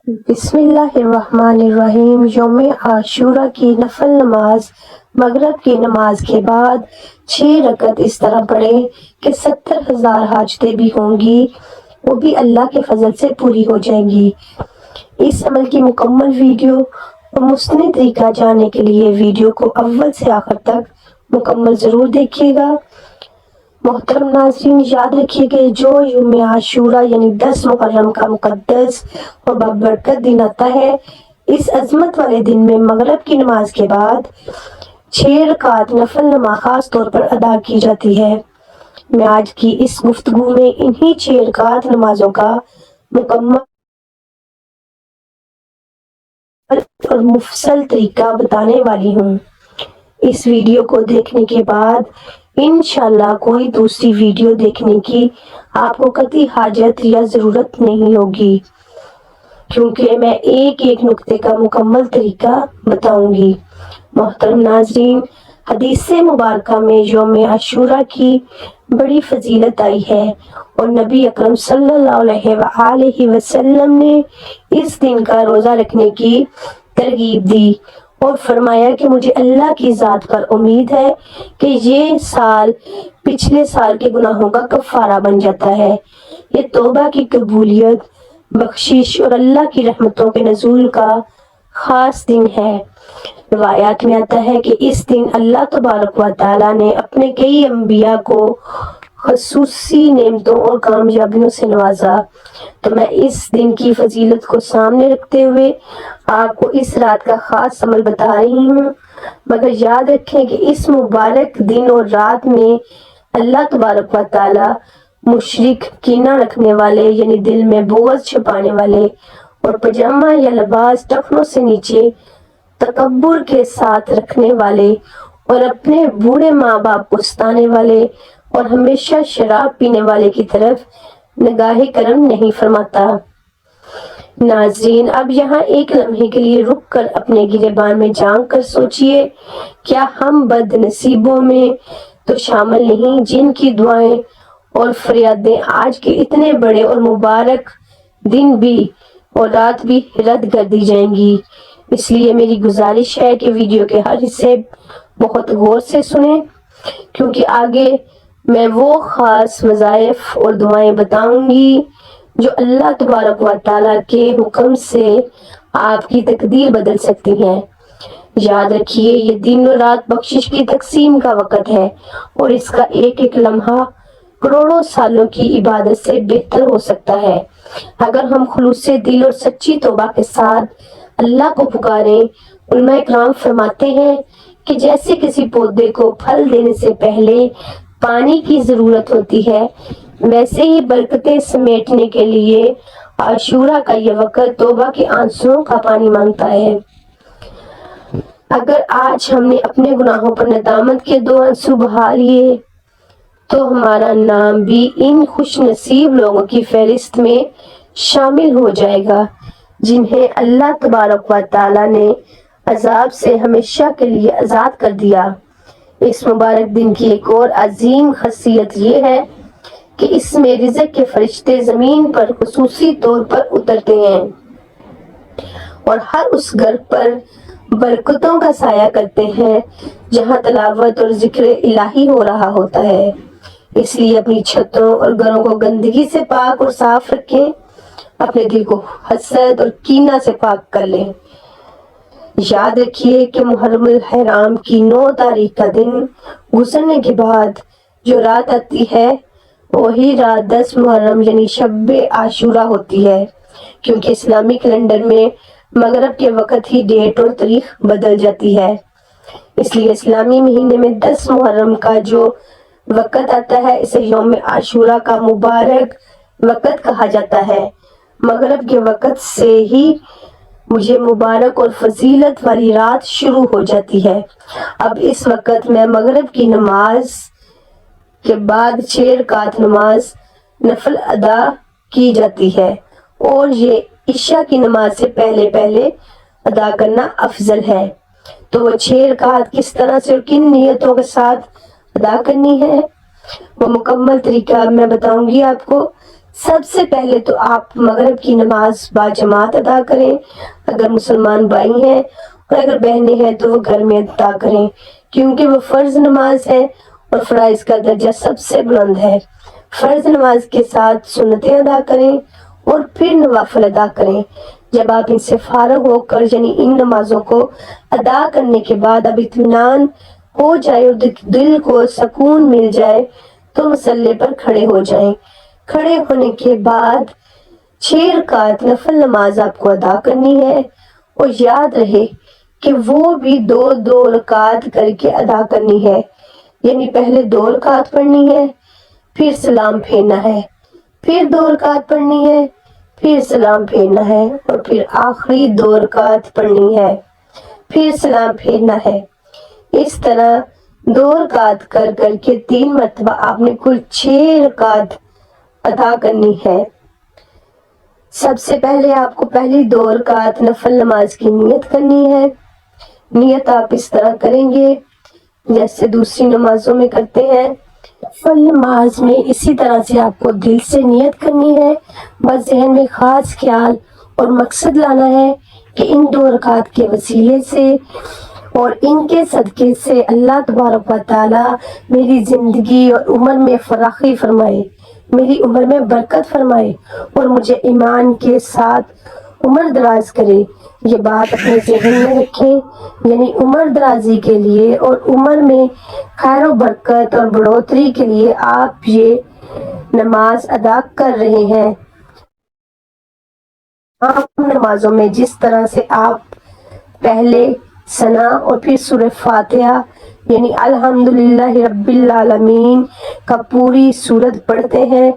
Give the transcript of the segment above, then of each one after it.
بسم اللہ الرحمن الرحیم۔ یوم عاشورہ کی نفل نماز مغرب کی نماز کے بعد 6 رکعت اس طرح پڑھیں کہ 70,000 حاجتیں بھی ہوں گی وہ بھی اللہ کے فضل سے پوری ہو جائیں گی۔ اس عمل کی مکمل ویڈیو اور مستند طریقہ جاننے کے لیے ویڈیو کو اول سے آخر تک مکمل ضرور دیکھیے گا۔ محترم ناظرین، یاد رکھیے کہ جو یوم عاشورہ یعنی 10 محرم کا مقدس اور بابرکت دن آتا ہے، اس عظمت والے دن میں مغرب کی نماز کے بعد 6 رکعت نفل نماز خاص طور پر ادا کی جاتی ہے۔ میں آج کی اس گفتگو میں انہی 6 رکعت نمازوں کا مکمل اور مفصل طریقہ بتانے والی ہوں۔ اس ویڈیو کو دیکھنے کے بعد انشاءاللہ کوئی دوسری ویڈیو دیکھنے کی آپ کو قطعی حاجت یا ضرورت نہیں ہوگی، کیونکہ میں ایک ایک نقطے کا مکمل طریقہ بتاؤں گی۔ محترم ناظرین، حدیث مبارکہ میں یوم عاشورہ کی بڑی فضیلت آئی ہے اور نبی اکرم صلی اللہ علیہ وآلہ وسلم نے اس دن کا روزہ رکھنے کی ترغیب دی اور فرمایا کہ مجھے اللہ کی ذات پر امید ہے کہ یہ سال پچھلے سال کے گناہوں کا کفارہ بن جاتا ہے۔ یہ توبہ کی قبولیت، بخشش اور اللہ کی رحمتوں کے نزول کا خاص دن ہے۔ روایات میں آتا ہے کہ اس دن اللہ تبارک و تعالیٰ نے اپنے کئی انبیاء کو خصوصی نعمتوں اور کامیابیوں سے نوازا۔ تو میں اس دن کی فضیلت کو سامنے رکھتے ہوئے آپ کو اس رات کا خاص عمل بتا رہی ہوں، مگر یاد رکھیں کہ اس مبارک دن اور رات میں اللہ تبارک و تعالیٰ مشرک، کینہ رکھنے والے یعنی دل میں بغض چھپانے والے اور پاجامہ یا لباس ٹخنوں سے نیچے تکبر کے ساتھ رکھنے والے اور اپنے بوڑھے ماں باپ کو ستانے والے اور ہمیشہ شراب پینے والے کی طرف نگاہ کرم نہیں فرماتا۔ ناظرین، اب یہاں ایک لمحے کے لیے رک کر اپنے گریبان میں جھانک کر سوچئے، کیا ہم بد نصیبوں میں تو شامل نہیں جن کی دعائیں اور فریادیں آج کے اتنے بڑے اور مبارک دن بھی اور رات بھی رد کر دی جائیں گی؟ اس لیے میری گزارش ہے کہ ویڈیو کے ہر حصے بہت غور سے سنیں، کیونکہ آگے میں وہ خاص وظائف اور دعائیں بتاؤں گی جو اللہ تبارک و تعالیٰ کے حکم سے آپ کی تقدیر بدل سکتی ہیں۔ یاد رکھیے، یہ دن اور رات بخشش کی تقسیم کا وقت ہے اور اس کا ایک ایک لمحہ کروڑوں سالوں کی عبادت سے بہتر ہو سکتا ہے اگر ہم خلوص دل اور سچی توبہ کے ساتھ اللہ کو پکاریں۔ علماء کرام فرماتے ہیں کہ جیسے کسی پودے کو پھل دینے سے پہلے پانی کی ضرورت ہوتی ہے، ویسے ہی برکتیں سمیٹنے کے لیے عاشورہ کا یہ وقت توبہ کے آنسوؤں کا پانی مانگتا ہے۔ اگر آج ہم نے اپنے گناہوں پر ندامت کے 2 آنسو بہا لیے تو ہمارا نام بھی ان خوش نصیب لوگوں کی فہرست میں شامل ہو جائے گا جنہیں اللہ تبارک و تعالیٰ نے عذاب سے ہمیشہ کے لیے آزاد کر دیا۔ اس مبارک دن کی ایک اور عظیم خاصیت یہ ہے کہ اس میں رزق کے فرشتے زمین پر خصوصی طور پر اترتے ہیں اور ہر اس گھر پر برکتوں کا سایہ کرتے ہیں جہاں تلاوت اور ذکر الہی ہو رہا ہوتا ہے۔ اس لیے اپنی چھتوں اور گھروں کو گندگی سے پاک اور صاف رکھیں، اپنے دل کو حسد اور کینہ سے پاک کر لیں۔ یاد رکھیے کہ محرم الحرام کی 9 تاریخ کا دن گزرنے کے بعد جو رات آتی ہے وہی رات 10 محرم یعنی شب عاشورہ ہوتی ہے، کیونکہ اسلامی کیلنڈر میں مغرب کے وقت ہی ڈیٹ اور تاریخ بدل جاتی ہے۔ اس لیے اسلامی مہینے میں 10 محرم کا جو وقت آتا ہے اسے یوم عاشورہ کا مبارک وقت کہا جاتا ہے۔ مغرب کے وقت سے ہی مجھے مبارک اور فضیلت والی رات شروع ہو جاتی ہے۔ اب اس وقت میں مغرب کی نماز کے بعد 6 رکعت نماز نفل ادا کی جاتی ہے اور یہ عشاء کی نماز سے پہلے ادا کرنا افضل ہے۔ تو وہ 6 رکعت کس طرح سے اور کن نیتوں کے ساتھ ادا کرنی ہے، وہ مکمل طریقہ میں بتاؤں گی آپ کو۔ سب سے پہلے تو آپ مغرب کی نماز باجماعت ادا کریں، اگر مسلمان بھائی ہیں، اور اگر بہنیں ہیں تو وہ گھر میں ادا کریں، کیونکہ وہ فرض نماز ہے اور فرائض کا درجہ سب سے بلند ہے۔ فرض نماز کے ساتھ سنتیں ادا کریں اور پھر نوافل ادا کریں۔ جب آپ ان سے فارغ ہو کر یعنی ان نمازوں کو ادا کرنے کے بعد اب اطمینان ہو جائے اور دل کو سکون مل جائے تو مصلی پر کھڑے ہو جائیں۔ کھڑے ہونے کے بعد 6 رکعت نفل نماز آپ کو ادا کرنی ہے، اور یاد رہے کہ وہ بھی 2 رکعت کر کے ادا کرنی ہے، یعنی پہلے 2 رکعت پڑھنی ہے، پھر سلام پھیرنا ہے، پھر 2 رکعت پڑھنی ہے، پھر سلام پھیرنا ہے، اور پھر آخری 2 رکعت پڑھنی ہے، پھر سلام پھیرنا ہے۔ اس طرح 2 رکعت کر کے 3 مرتبہ آپ نے کل 6 رکعت ادا کرنی ہے۔ سب سے پہلے آپ کو پہلی 2 رکعت نفل نماز کی نیت کرنی ہے۔ نیت آپ اس طرح کریں گے جیسے دوسری نمازوں میں کرتے ہیں۔ نفل نماز میں اسی طرح سے آپ کو دل سے نیت کرنی ہے، بس ذہن میں خاص خیال اور مقصد لانا ہے کہ ان 2 رکعت کے وسیلے سے اور ان کے صدقے سے اللہ تبارک و تعالی میری زندگی اور عمر میں فراخی فرمائے، میری عمر میں برکت فرمائے اور مجھے ایمان کے ساتھ عمر دراز کرے۔ یہ بات اپنے ذہن میں رکھیں، یعنی عمر درازی کے لیے اور عمر میں خیر و برکت اور بڑھوتری کے لیے آپ یہ نماز ادا کر رہے ہیں۔ عام نمازوں میں جس طرح سے آپ پہلے ثنا اور پھر سورہ فاتحہ یعنی الحمدللہ رب العالمین کا پوری سورت پڑھتے ہیں،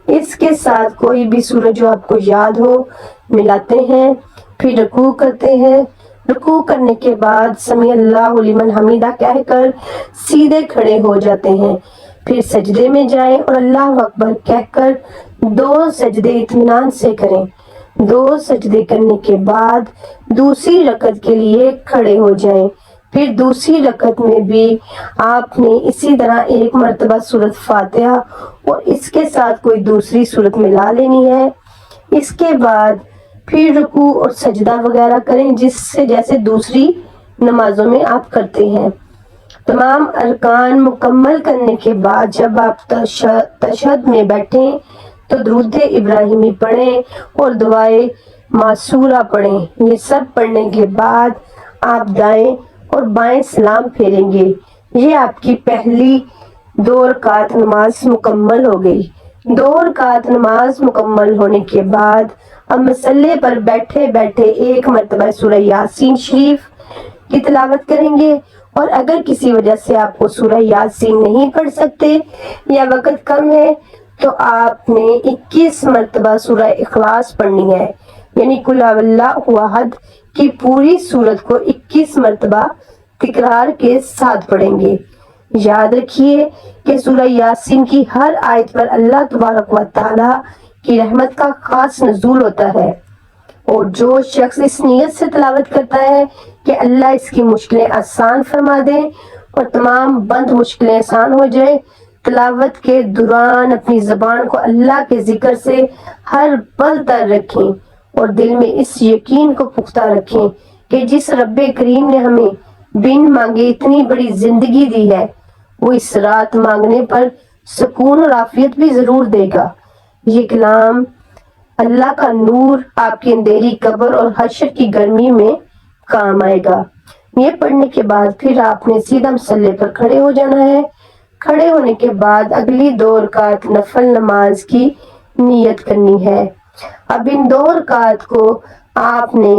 اس کے ساتھ کوئی بھی سورت جو آپ کو یاد ہو ملاتے ہیں، پھر رکوع کرتے ہیں۔ رکوع کرنے کے بعد سمیع اللہ لمن حمیدہ کہہ کر سیدھے کھڑے ہو جاتے ہیں، پھر سجدے میں جائیں اور اللہ اکبر کہہ کر 2 سجدے اطمینان سے کریں۔ 2 سجدے کرنے کے بعد دوسری رکعت کے لیے کھڑے ہو جائیں، پھر دوسری رکعت میں بھی آپ نے اسی طرح 1 مرتبہ سورۃ فاتحہ اور اس کے ساتھ کوئی دوسری سورت ملا لینی ہے۔ اس کے بعد پھر رکوع اور سجدہ وغیرہ کریں جیسے دوسری نمازوں میں آپ کرتے ہیں۔ تمام ارکان مکمل کرنے کے بعد جب آپ تشہد میں بیٹھیں تو درود ابراہیمی پڑھیں اور دعائے معصورہ پڑھیں۔ یہ سب پڑھنے کے بعد آپ دائیں اور بائیں سلام پھیریں گے۔ یہ آپ کی پہلی 2 رکعت نماز مکمل ہو گئی۔ 2 رکعت نماز مکمل ہونے کے بعد اب مصلی پر بیٹھے بیٹھے 1 مرتبہ سورہ یاسین شریف کی تلاوت کریں گے، اور اگر کسی وجہ سے آپ کو سورہ یاسین نہیں پڑھ سکتے یا وقت کم ہے تو آپ نے 21 مرتبہ سورہ اخلاص پڑھنی ہے، یعنی قل اعوذ باللہ احد کی پوری سورت کو 21 مرتبہ تکرار کے ساتھ پڑھیں گے۔ یاد رکھیے کہ سورہ یاسین کی ہر آیت پر اللہ تبارک و تعالی کی رحمت کا خاص نزول ہوتا ہے، اور جو شخص اس نیت سے تلاوت کرتا ہے کہ اللہ اس کی مشکلیں آسان فرما دیں اور تمام بند مشکلیں آسان ہو جائیں، تلاوت کے دوران اپنی زبان کو اللہ کے ذکر سے ہر پل تر رکھیں اور دل میں اس یقین کو پختہ رکھیں کہ جس رب کریم نے ہمیں بن مانگے اتنی بڑی زندگی دی ہے، وہ اس رات مانگنے پر سکون اور عافیت بھی ضرور دے گا۔ یہ کلام اللہ کا نور آپ کی اندھیری قبر اور حشر کی گرمی میں کام آئے گا۔ یہ پڑھنے کے بعد پھر آپ نے سیدھا مصلی پر کھڑے ہو جانا ہے۔ کھڑے ہونے کے بعد اگلی 2 رکعت نفل نماز کی نیت کرنی ہے۔ اب ان 2 رکعت کو آپ نے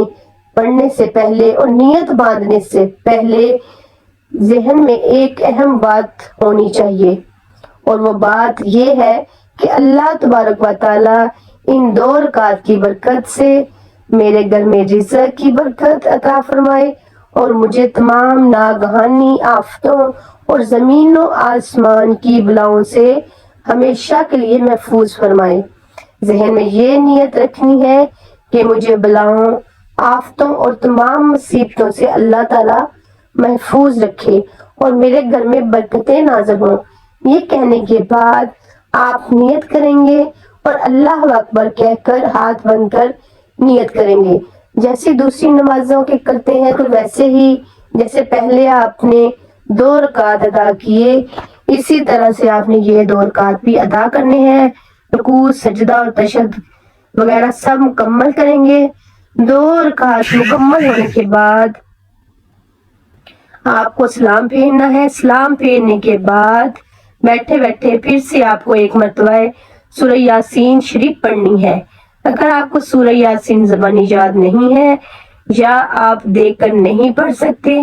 پڑھنے سے پہلے اور نیت باندھنے سے پہلے ذہن میں ایک اہم بات ہونی چاہیے، اور وہ بات یہ ہے کہ اللہ تبارک و تعالی ان 2 رکعت کی برکت سے میرے گھر میں رزق کی برکت عطا فرمائے اور مجھے تمام ناگہانی آفتوں اور زمین و آسمان کی بلاؤں سے ہمیشہ کے لیے محفوظ فرمائے۔ ذہن میں یہ نیت رکھنی ہے کہ مجھے بلاؤں، آفتوں اور تمام مصیبتوں سے اللہ تعالی محفوظ رکھے اور میرے گھر میں برکتیں نازل ہوں۔ یہ کہنے کے بعد آپ نیت کریں گے اور اللہ اکبر کہہ کر ہاتھ بند کر نیت کریں گے۔ جیسے دوسری نمازوں کے کرتے ہیں تو ویسے ہی جیسے پہلے آپ نے 2 رکعت ادا کیے، اسی طرح سے آپ نے یہ 2 رکعت بھی ادا کرنے ہیں۔ رکوع، سجدہ اور تشہد وغیرہ سب مکمل کریں گے۔ 2 رکعت مکمل ہونے کے بعد آپ کو سلام پھیرنا ہے۔ سلام پھیرنے کے بعد بیٹھے بیٹھے پھر سے آپ کو 1 مرتبہ سورہ یاسین شریف پڑھنی ہے۔ اگر آپ کو سورہ یاسین زبانی یاد نہیں ہے یا آپ دیکھ کر نہیں پڑھ سکتے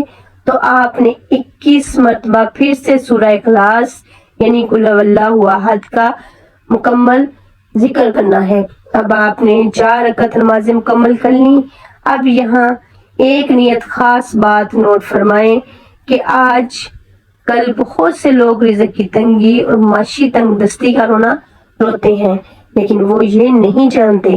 تو آپ نے 21 مرتبہ پھر سے سورہ اخلاص یعنی قل هو اللہ احد کا مکمل ذکر کرنا ہے۔ اب آپ نے 4 رکعت نمازیں مکمل کر لی۔ اب یہاں ایک نیت خاص بات نوٹ فرمائیں کہ آج کل بہت سے لوگ رزق کی تنگی اور معاشی تنگ دستی کا روتے ہیں، لیکن وہ یہ نہیں جانتے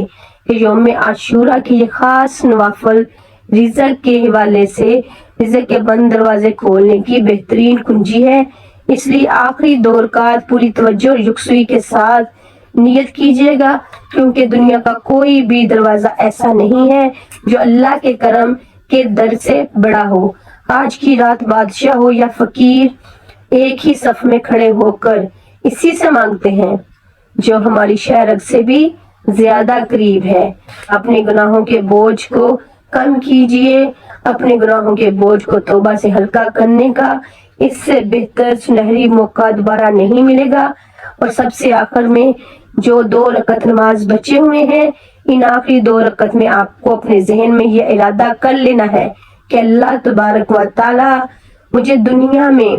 کہ یوم عاشورہ کی یہ خاص نوافل رزق کے حوالے سے رزق کے بند دروازے کھولنے کی بہترین کنجی ہے۔ اس لیے آخری 2 رکعت پوری توجہ اور یکسوئی کے ساتھ نیت کیجیے گا، کیونکہ دنیا کا کوئی بھی دروازہ ایسا نہیں ہے جو اللہ کے کرم کے در سے بڑا ہو۔ آج کی رات بادشاہ ہو یا فقیر ایک ہی صف میں کھڑے ہو کر اسی سے مانگتے ہیں جو ہماری شہرت سے بھی زیادہ قریب ہے۔ اپنے گناہوں کے بوجھ کو کم کیجیے۔ اپنے گناہوں کے بوجھ کو توبہ سے ہلکا کرنے کا اس سے بہتر سنہری موقع دوبارہ نہیں ملے گا۔ اور سب سے آخر میں جو 2 رکعت نماز بچے ہوئے ہیں، ان آخری 2 رکعت میں آپ کو اپنے ذہن میں یہ ارادہ کر لینا ہے کہ اللہ تبارک و تعالی مجھے دنیا میں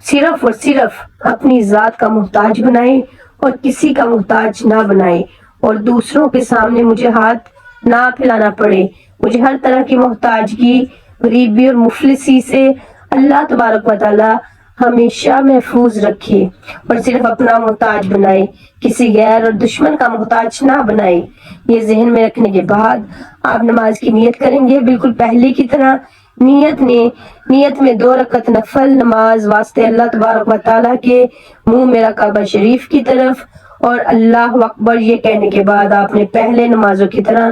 صرف اور صرف اپنی ذات کا محتاج بنائے اور کسی کا محتاج نہ بنائے، اور دوسروں کے سامنے مجھے ہاتھ نہ پھیلانا پڑے۔ مجھے ہر طرح کی محتاجگی، غریبی اور مفلسی سے اللہ تبارک و تعالی ہمیشہ محفوظ رکھے اور صرف اپنا محتاج بنائے، کسی غیر اور دشمن کا محتاج نہ بنائے۔ یہ ذہن میں رکھنے کے بعد آپ نماز کی نیت کریں گے بالکل پہلے کی طرح۔ نیت میں 2 رکعت نفل نماز واسطے اللہ تبارک و تعالیٰ کے منہ میرا کعبہ شریف کی طرف، اور اللہ اکبر یہ کہنے کے بعد آپ نے پہلے نمازوں کی طرح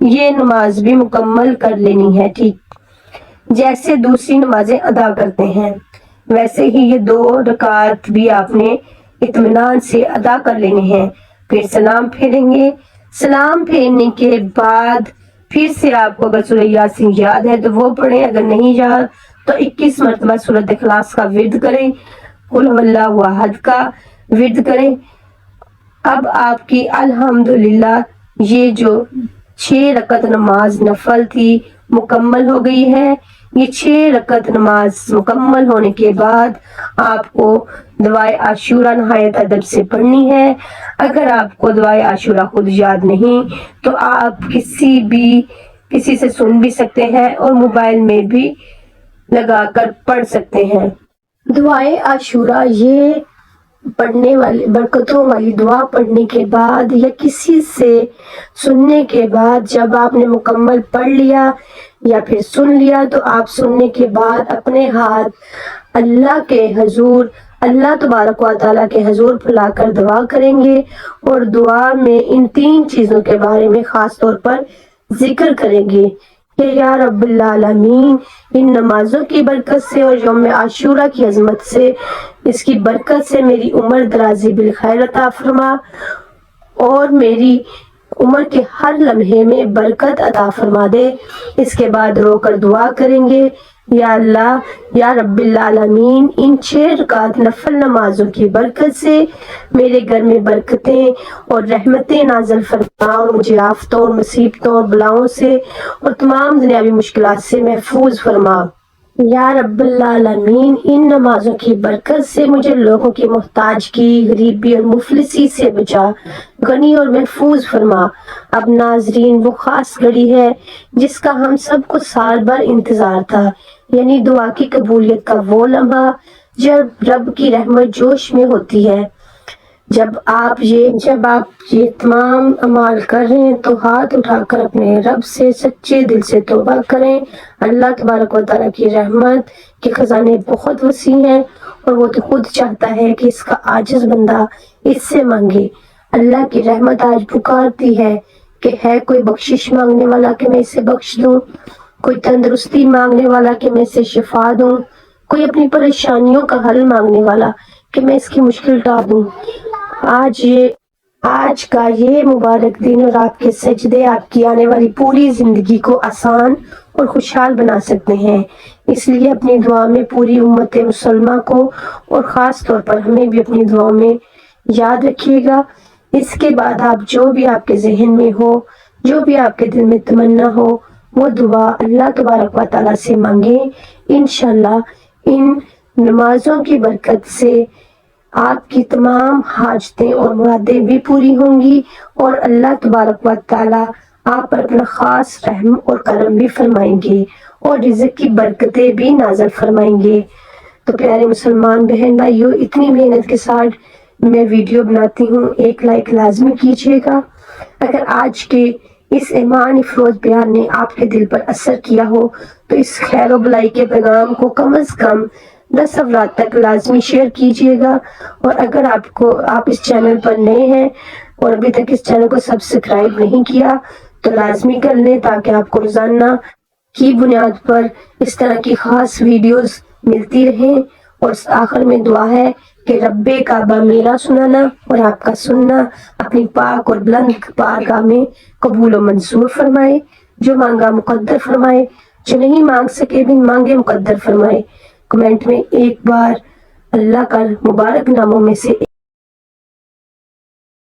یہ نماز بھی مکمل کر لینی ہے۔ ٹھیک جیسے دوسری نمازیں ادا کرتے ہیں ویسے ہی یہ 2 رکعت بھی آپ نے اطمینان سے ادا کر لینے ہیں۔ پھر سلام پھیریں گے۔ سلام پھیرنے کے بعد پھر سے آپ کو اگر سورہ یاسین یاد ہے تو وہ پڑھیں، اگر نہیں یاد تو 21 مرتبہ سورۃ اخلاص کا ورد کریں، قل هو اللہ احد کا ورد کریں۔ اب آپ کی الحمدللہ یہ جو 6 رکعت نماز نفل تھی مکمل ہو گئی ہے۔ یہ 6 رکعت نماز مکمل ہونے کے بعد آپ کو دعائے عاشورہ نہایت ادب سے پڑھنی ہے۔ اگر آپ کو دعائے عاشورہ خود یاد نہیں تو آپ کسی سے سن بھی سکتے ہیں اور موبائل میں بھی لگا کر پڑھ سکتے ہیں۔ دعائے عاشورہ یہ پڑھنے والی برکتوں والی دعا پڑھنے کے بعد یا کسی سے سننے کے بعد جب آپ نے مکمل پڑھ لیا یا پھر سن لیا تو آپ سننے کے بعد اپنے ہاتھ اللہ کے حضور، اللہ تبارک و تعالیٰ کے حضور پھیلا کر دعا کریں گے، اور دعا میں ان 3 چیزوں کے بارے میں خاص طور پر ذکر کریں گے کہ یا رب العالمین ان نمازوں کی برکت سے اور یوم عاشورہ کی عظمت سے، اس کی برکت سے میری عمر درازی بالخیر عطا فرما اور میری عمر کے ہر لمحے میں برکت عطا فرما دے۔ اس کے بعد رو کر دعا کریں گے یا اللہ یا رب العالمین ان 6 رکعت نفل نمازوں کی برکت سے میرے گھر میں برکتیں اور رحمتیں نازل فرما اور مجھے آفتوں اور مصیبتوں اور بلاؤں سے اور تمام دنیاوی مشکلات سے محفوظ فرما۔ یا رب العالمین ان نمازوں کی برکت سے مجھے لوگوں کی محتاجگی، غریبی اور مفلسی سے بچا، غنی اور محفوظ فرما۔ اب ناظرین وہ خاص گھڑی ہے جس کا ہم سب کو سال بھر انتظار تھا، یعنی دعا کی قبولیت کا وہ لمحہ جب رب کی رحمت جوش میں ہوتی ہے۔ جب آپ یہ تمام اعمال کر رہے ہیں تو ہاتھ اٹھا کر اپنے رب سے سچے دل سے توبہ کریں۔ اللہ تبارک و تعالیٰ کی رحمت کے خزانے بہت وسیع ہیں اور وہ تو خود چاہتا ہے کہ اس کا عاجز بندہ اس سے مانگے۔ اللہ کی رحمت آج پکارتی ہے کہ ہے کوئی بخشش مانگنے والا کہ میں اسے بخش دوں، کوئی تندرستی مانگنے والا کہ میں اسے شفا دوں، کوئی اپنی پریشانیوں کا حل مانگنے والا کہ میں اس کی مشکل ٹال دوں۔ آج کا یہ مبارک دن اور آپ کے سجدے آپ کی آنے والی پوری زندگی کو آسان اور خوشحال بنا سکتے ہیں، اس لیے اپنی دعا میں پوری امت مسلمہ کو اور خاص طور پر ہمیں بھی اپنی دعا میں یاد رکھیے گا۔ اس کے بعد آپ جو بھی آپ کے ذہن میں ہو، جو بھی آپ کے دل میں تمنا ہو، وہ دعا اللہ تبارک و تعالیٰ سے مانگیں۔ انشاءاللہ ان نمازوں کی برکت سے آپ کی تمام حاجتیں اور مرادیں بھی پوری ہوں گی اور اللہ تبارک و تعالیٰ آپ پر اپنا خاص رحم اور کرم بھی فرمائیں گے اور رزق کی برکتیں بھی نازل فرمائیں گے۔ تو پیارے مسلمان بہن بھائیوں، اتنی محنت کے ساتھ میں ویڈیو بناتی ہوں، ایک لائک لازمی کیجیے گا۔ اگر آج کے اس ایمان افروز بیان نے آپ کے دل پر اثر کیا ہو تو اس خیر و بلائی کے پیغام کو کم از کم 10 افراد تک لازمی شیئر کیجیے گا، اور اگر آپ اس چینل پر نئے ہیں اور ابھی تک اس چینل کو سبسکرائب نہیں کیا تو لازمی کر لیں تاکہ آپ کو روزانہ کی بنیاد پر اس طرح کی خاص ویڈیوز ملتی رہیں۔ اور آخر میں دعا ہے کہ رب کعبہ میرا سنانا اور آپ کا سننا اپنی پاک اور بلند بارگاہ میں قبول و منظور فرمائے، جو مانگا مقدر فرمائے، جو نہیں مانگ سکے بھی مانگے مقدر فرمائے۔ کمنٹ میں ایک بار اللہ کا مبارک ناموں میں سے